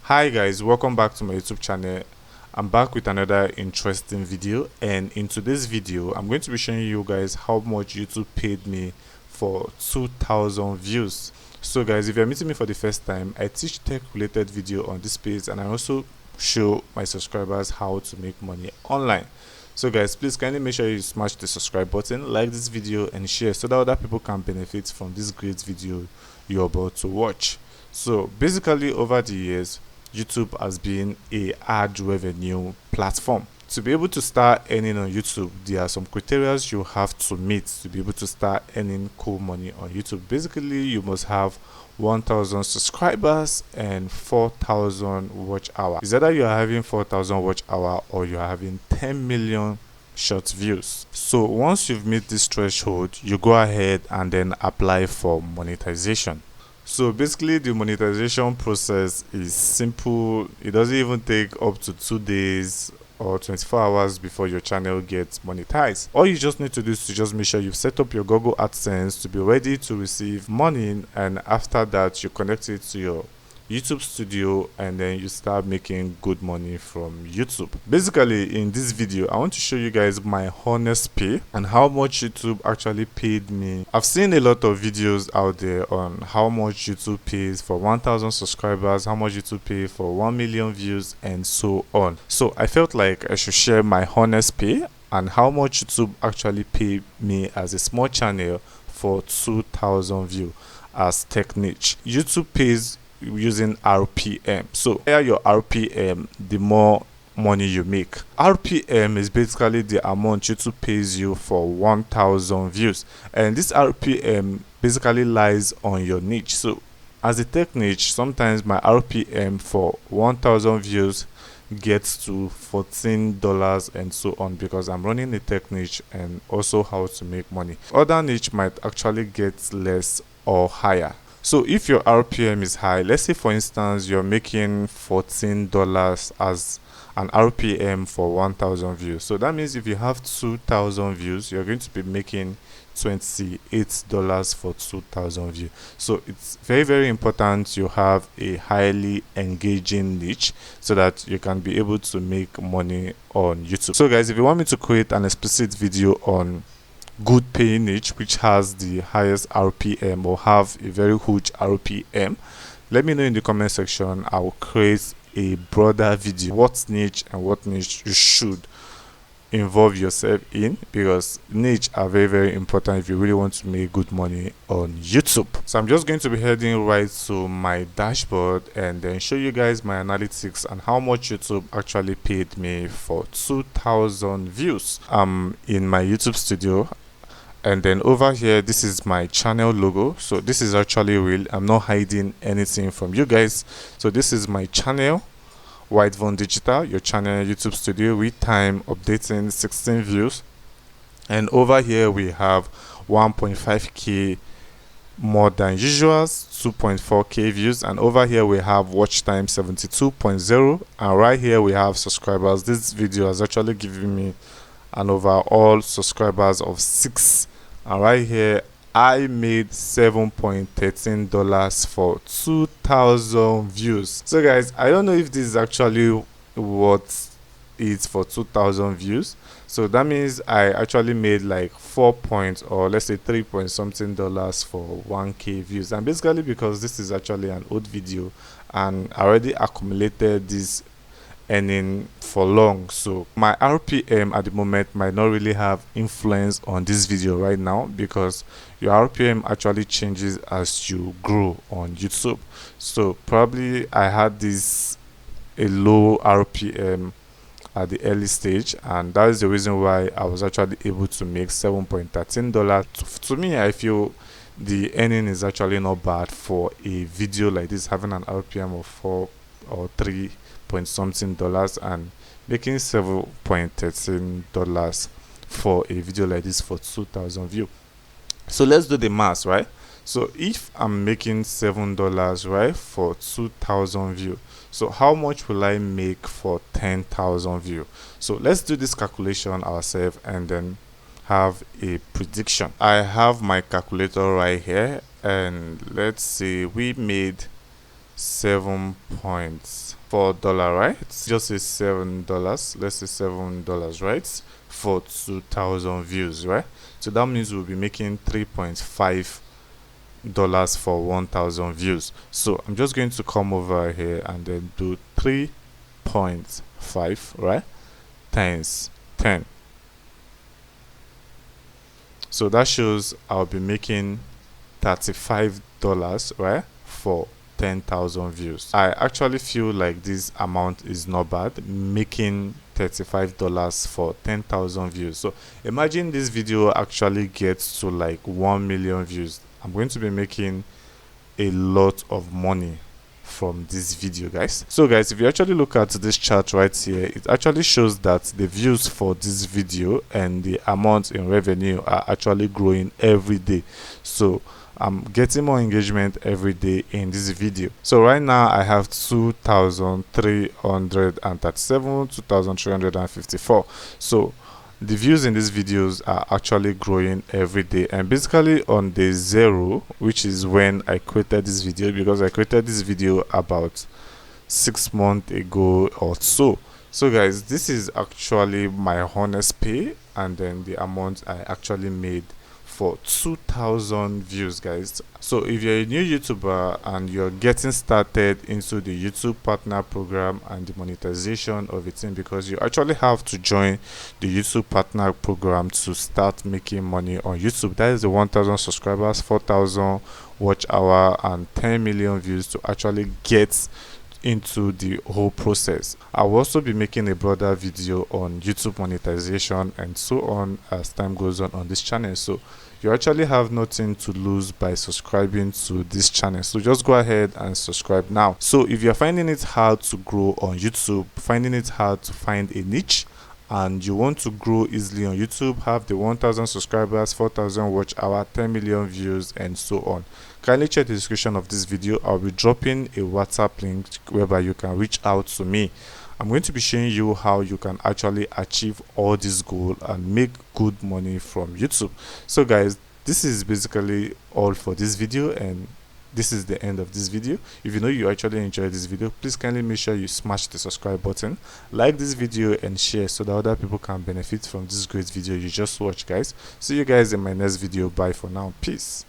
Hi guys, welcome back to my YouTube channel. I'm back with another interesting video, and in today's video I'm going to be showing you guys how much YouTube paid me for 2,000 views. So guys, if you're meeting me for the first time, I teach tech related video on this page, and I also show my subscribers how to make money online. So guys, please kindly make sure you smash the subscribe button, like this video and share so that other people can benefit from this great video you're about to watch. So basically, over the years, YouTube has been a ad revenue platform. To be able to start earning on YouTube, there are some criteria you have to meet to be able to start earning cool money on YouTube. Basically, you must have 1,000 subscribers and 4,000 watch hours. Is either you are having 4,000 watch hour or you are having 10 million short views. So once you've met this threshold, you go ahead and then apply for monetization. So basically, the monetization process is simple. It doesn't even take up to 2 days or 24 hours before your channel gets monetized. All you just need to do is to just make sure you've set up your Google AdSense to be ready to receive money, and after that you connect it to your YouTube studio and then you start making good money from YouTube. Basically, in this video I want to show you guys my honest pay and how much YouTube actually paid me. I've seen a lot of videos out there on how much YouTube pays for 1,000 subscribers, how much YouTube pays for 1 million views, and so on. So I felt like I should share my honest pay and how much YouTube actually paid me as a small channel for 2,000 views as tech niche. YouTube pays using RPM. So higher your RPM, the more money you make. RPM is basically the amount YouTube pays you for 1,000 views, and this RPM basically lies on your niche. So as a tech niche, sometimes my RPM for 1,000 views gets to $14 and so on, because I'm running a tech niche and also how to make money. Other niche might actually get less or higher. So if your RPM is high, let's say for instance you're making $14 as an RPM for 1,000 views. So that means if you have 2,000 views, you're going to be making $28 for 2,000 views. So it's very important you have a highly engaging niche so that you can be able to make money on YouTube. So guys, if you want me to create an explicit video on good paying niche which has the highest RPM or have a very huge RPM, let me know in the comment section. I will create a broader video what niche and what niche you should involve yourself in, because niche are very important if you really want to make good money on YouTube. So I'm just going to be heading right to my dashboard and then show you guys my analytics and how much YouTube actually paid me for 2,000 views. I'm in my YouTube studio, and then over here this is my channel logo. So this is actually real, I'm not hiding anything from you guys. So this is my channel, Whitevon Digital, your channel YouTube studio, with time updating 16 views, and over here we have 1.5k more than usual, 2.4k views, and over here we have watch time 72.0, and right here we have subscribers. This video has actually given me an overall subscribers of 6, and right here I made $7.13 for 2,000 views. So guys, I don't know if this is actually what it's for 2,000 views. So that means I actually made like 4 points, or let's say 3 point something dollars for 1k views. And basically because this is actually an old video and I already accumulated this earning for long, so my RPM at the moment might not really have influence on this video right now, because your RPM actually changes as you grow on YouTube. So probably I had this a low RPM at the early stage, and that is the reason why I was actually able to make $7.13. To me, I feel the earning is actually not bad for a video like this, having an RPM of 4 or 3 point something dollars and making $7.13 for a video like this for 2,000 views. So let's do the math, right? So if I'm making $7 right for 2,000 views, so how much will I make for 10,000 views? So let's do this calculation ourselves and then have a prediction. I have my calculator right here, and let's say we made $7.4, right? Just say $7. Let's say $7, right? For 2,000 views, right? So that means we'll be making $3.5 for 1,000 views. So I'm just going to come over here and then do 3.5, right, times 10. So that shows I'll be making $35, right, for 10,000 views. I actually feel like this amount is not bad, making $35 for 10,000 views. So imagine this video actually gets to like 1 million views. I'm going to be making a lot of money from this video, guys. So guys, if you actually look at this chart right here, it actually shows that the views for this video and the amount in revenue are actually growing every day. So I'm getting more engagement every day in this video. So right now I have 2,337, 2,354. So the views in these videos are actually growing every day, and basically on day 0, which is when I created this video, because I created this video about 6 months ago or so. So guys, this is actually my honest pay and then the amount I actually made for 2,000 views, guys. So if you're a new YouTuber and you're getting started into the YouTube partner program and the monetization of it, because you actually have to join the YouTube partner program to start making money on YouTube. That is the 1,000 subscribers, 4,000 watch hour and 10 million views to actually get into the whole process. I'll also be making a broader video on YouTube monetization and so on as time goes on this channel. So you actually have nothing to lose by subscribing to this channel. So just go ahead and subscribe now. So if you're finding it hard to grow on YouTube, finding it hard to find a niche, and you want to grow easily on YouTube, have the 1,000 subscribers, 4,000 watch hour, 10 million views and so on, kindly check the description of this video. I'll be dropping a WhatsApp link whereby you can reach out to me. I'm going to be showing you how you can actually achieve all this goal and make good money from YouTube. So guys, this is basically all for this video, and this is the end of this video. If you know you actually enjoyed this video, please kindly make sure you smash the subscribe button, like this video and share so that other people can benefit from this great video you just watched, guys. See you guys in my next video. Bye for now. Peace.